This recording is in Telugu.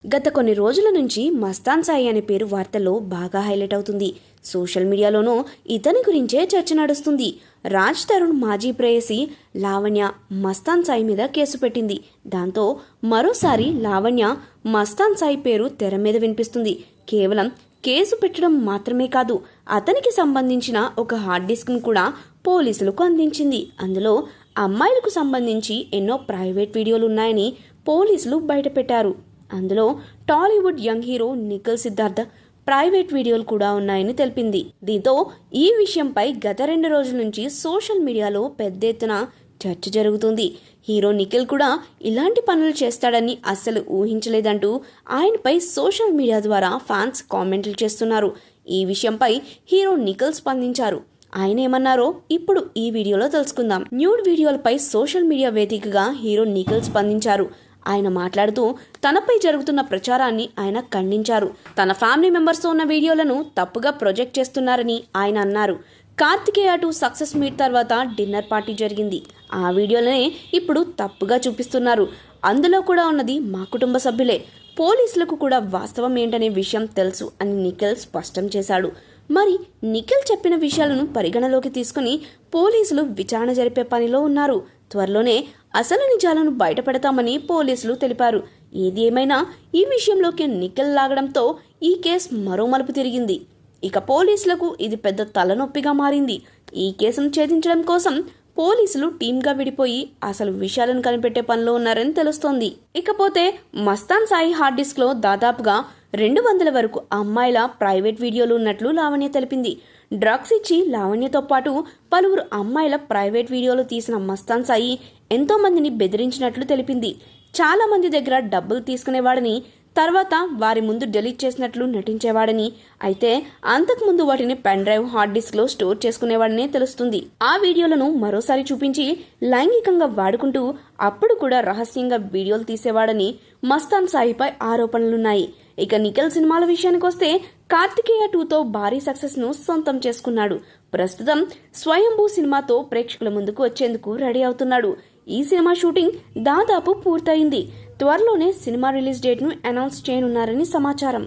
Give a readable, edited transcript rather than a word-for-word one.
గత కొన్ని రోజుల నుంచి మస్తాన్ సాయి అనే పేరు వార్తల్లో బాగా హైలైట్ అవుతుంది. సోషల్ మీడియాలోనూ ఇతని గురించే చర్చ నడుస్తుంది. రాజ్ తరుణ్ మాజీ ప్రేయసి లావణ్య మస్తాన్ సాయి మీద కేసు పెట్టింది. దాంతో మరోసారి లావణ్య మస్తాన్ సాయి పేరు తెర మీద వినిపిస్తుంది. కేవలం కేసు పెట్టడం మాత్రమే కాదు, అతనికి సంబంధించిన ఒక హార్డ్ డిస్క్ ను కూడా పోలీసులకు అందించింది. అందులో అమ్మాయిలకు సంబంధించి ఎన్నో ప్రైవేట్ వీడియోలు ఉన్నాయని పోలీసులు బయటపెట్టారు. అందులో Tollywood young hero Nikhil Siddharth private వీడియోలు కూడా ఉన్నాయని తెలిపింది. దీంతో ఈ విషయంపై గత 2 రోజుల నుంచి సోషల్ మీడియాలో పెద్ద ఎత్తున చర్చ జరుగుతుంది. హీరో నిఖిల్ కూడా ఇలాంటి పనులు చేస్తాడని అస్సలు ఊహించలేదంటూ ఆయనపై సోషల్ మీడియా ద్వారా ఫ్యాన్స్ కామెంట్లు చేస్తున్నారు. ఈ విషయంపై హీరో నిఖిల్ స్పందించారు. ఆయన ఏమన్నారో ఇప్పుడు ఈ వీడియోలో తెలుసుకుందాం. న్యూడ్ వీడియోలపై సోషల్ మీడియా వేదికగా హీరో నిఖిల్ స్పందించారు. ఆయన మాట్లాడుతూ తనపై జరుగుతున్న ప్రచారాన్ని ఆయన ఖండించారు. తన ఫ్యామిలీ మెంబర్స్తో ఉన్న వీడియోలను తప్పుగా ప్రొజెక్ట్ చేస్తున్నారని ఆయన అన్నారు. కార్తికేయ 2 సక్సెస్ మీట్ తర్వాత డిన్నర్ పార్టీ జరిగింది. ఆ వీడియోలనే ఇప్పుడు తప్పుగా చూపిస్తున్నారు. అందులో కూడా ఉన్నది మా కుటుంబ సభ్యులే. పోలీసులకు కూడా వాస్తవం ఏంటనే విషయం తెలుసు అని నిఖిల్ స్పష్టం చేశాడు. మరి నిఖిల్ చెప్పిన విషయాలను పరిగణలోకి తీసుకుని పోలీసులు విచారణ జరిపే పనిలో ఉన్నారు. త్వరలోనే అసలు నిజాలను బయటపెడతామని పోలీసులు తెలిపారు. ఏది ఏమైనా ఈ విషయంలోకి నిఖిల్ లాగడంతో ఈ కేసు మరో మలుపు తిరిగింది. ఇక పోలీసులకు ఇది పెద్ద తలనొప్పిగా మారింది. ఈ కేసును ఛేదించడం కోసం పోలీసులు టీమ్గా విడిపోయి అసలు విషయాలను కనిపెట్టే పనిలో ఉన్నారని తెలుస్తోంది. ఇకపోతే మస్తాన్ సాయి హార్డ్ డిస్క్ లో దాదాపుగా 200 వరకు అమ్మాయిల ప్రైవేట్ వీడియోలు ఉన్నట్లు లావణ్య తెలిపింది. డ్రగ్స్ ఇచ్చి లావణ్యతో పాటు పలువురు అమ్మాయిల ప్రైవేట్ వీడియోలు తీసిన మస్తాన్ సాయి ఎంతో మందిని బెదిరించినట్లు తెలిపింది. చాలా మంది దగ్గర డబ్బులు తీసుకునేవాడని, తర్వాత వారి ముందు డిలీట్ చేసినట్లు నటించేవాడని, అయితే అంతకుముందు వాటిని పెన్ డ్రైవ్ హార్డ్ డిస్క్ లో స్టోర్ చేసుకునేవాడని తెలుస్తుంది. ఆ వీడియోలను మరోసారి చూపించి లైంగికంగా వాడుకుంటూ అప్పుడు కూడా రహస్యంగా వీడియోలు తీసేవాడని మస్తాన్ సాయిపై ఆరోపణలున్నాయి. ఇక నిఖిల్ సినిమాల విషయానికి వస్తే కార్తికేయ 2తో భారీ సక్సెస్ ను సొంతం చేసుకున్నాడు. ప్రస్తుతం స్వయంభూ సినిమాతో ప్రేక్షకుల ముందుకు వచ్చేందుకు రెడీ అవుతున్నాడు. ఈ సినిమా షూటింగ్ దాదాపు పూర్తయింది. త్వరలోనే సినిమా రిలీజ్ డేట్ ను అనౌన్స్ చేయనున్నారని సమాచారం.